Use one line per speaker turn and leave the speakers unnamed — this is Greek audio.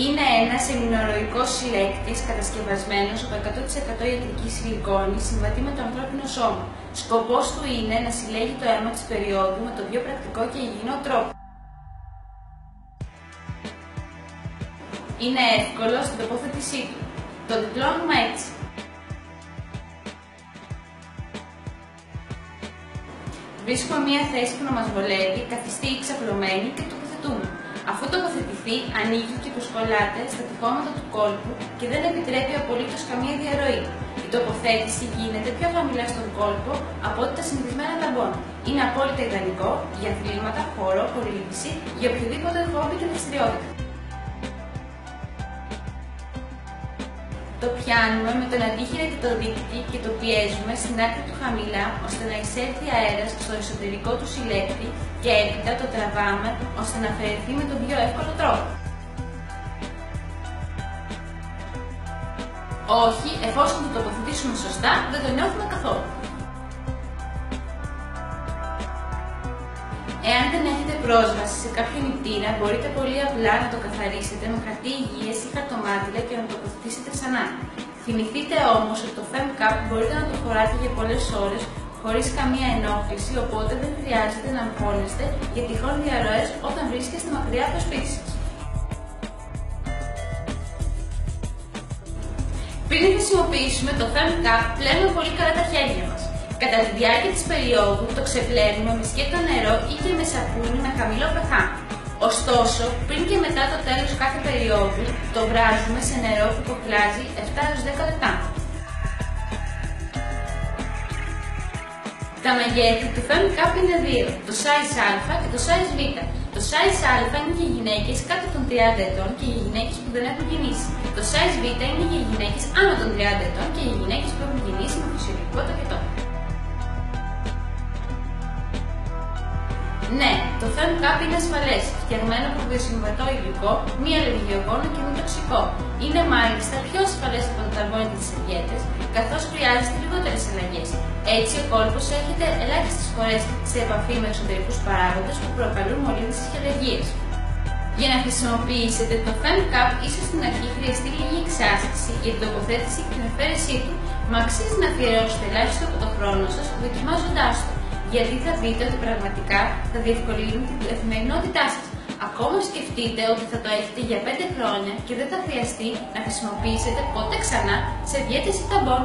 Είναι ένας ημινοροϊκός συλλέκτης κατασκευασμένος από 100% ιατρική σιλικόνη συμβατή με το ανθρώπινο σώμα. Σκοπός του είναι να συλλέγει το αίμα της περίοδου με τον πιο πρακτικό και υγιεινό τρόπο. Είναι εύκολο στην τοποθέτησή του. Το διπλώνουμε έτσι. Βρίσκουμε μια θέση που να μας βολεύει, καθιστεί ξαπλωμένη και τοποθετούμε. Αφού τοποθετηθεί, ανοίγει και προσκολάται στα τυχώματα του κόλπου και δεν επιτρέπει απολύτως καμία διαρροή. Η τοποθέτηση γίνεται πιο χαμηλά στον κόλπο από ό,τι τα συνηθισμένα ταμπών. Είναι απόλυτα ιδανικό για αθλήματα, χώρο, πολύληψη, για οποιοδήποτε χόμπι και δραστηριότητα. Το πιάνουμε με τον αντίχειρα και το δείκτη και το πιέζουμε στην άκρη του χαμηλά ώστε να εισέλθει αέρας στο εσωτερικό του συλλέκτη και έπειτα το τραβάμε ώστε να αφαιρεθεί με τον πιο εύκολο τρόπο. Όχι, εφόσον το τοποθετήσουμε σωστά, δεν το νιώθουμε καθόλου. Εάν δεν έχετε πρόσβαση σε κάποιο νηπτήρα, μπορείτε πολύ απλά να το καθαρίσετε με χαρτί υγείας ή χαρτομάτιλα και να το τοποθετήσετε ξανά. Θυμηθείτε όμως ότι το FemCap μπορείτε να το φοράτε για πολλές ώρες χωρίς καμία ενόχληση, οπότε δεν χρειάζεται να αγχώνεστε για τυχόν διαρροές όταν βρίσκεστε μακριά από το σπίτι σας. Πριν χρησιμοποιήσουμε το FemCap, πλένουμε πολύ καλά τα χέρια μας. Κατά τη διάρκεια της περίοδου το ξεπλένουμε με σκέτο νερό ή και με σαπούνι με χαμηλό pH. Ωστόσο, πριν και μετά το τέλος κάθε περίοδου, το βράζουμε σε νερό που κοκλάζει 7-10 λεπτά. Τα μεγέθη του FemCap είναι δύο, το size α και το size β. Το size α είναι για γυναίκες κάτω των 30 ετών και για γυναίκες που δεν έχουν γεννήσει. Το size β είναι για γυναίκες άνω των 30 ετών και για γυναίκες που έχουν γεννήσει με φυσιολογικό τοκετό. Ναι, το FemCap είναι ασφαλές, φτιαγμένο από βιοσυμβατό υλικό, μη αλλεργιογόνο και μη τοξικό. Είναι μάλιστα πιο ασφαλές από τα ταμπόνια και τις σερβιέτες, καθώς χρειάζεται λιγότερες αλλαγές. Έτσι, ο κόλπος έρχεται ελάχιστες φορές σε επαφή με εξωτερικούς παράγοντες που προκαλούν μολύνσεις και αλλεργίες. Για να χρησιμοποιήσετε το FemCap, ίσως στην αρχή χρειαστεί λίγη εξάσκηση για την τοποθέτηση και την αφαίρεσή του, μα αξίζει να αφιερώσετε ελάχιστο από το χρόνο σας δοκιμάζοντάς το. Γιατί θα δείτε ότι πραγματικά θα διευκολύνει την καθημερινότητά σας. Ακόμα σκεφτείτε ότι θα το έχετε για 5 χρόνια και δεν θα χρειαστεί να χρησιμοποιήσετε ποτέ ξανά σερβιέτες ή ταμπόν.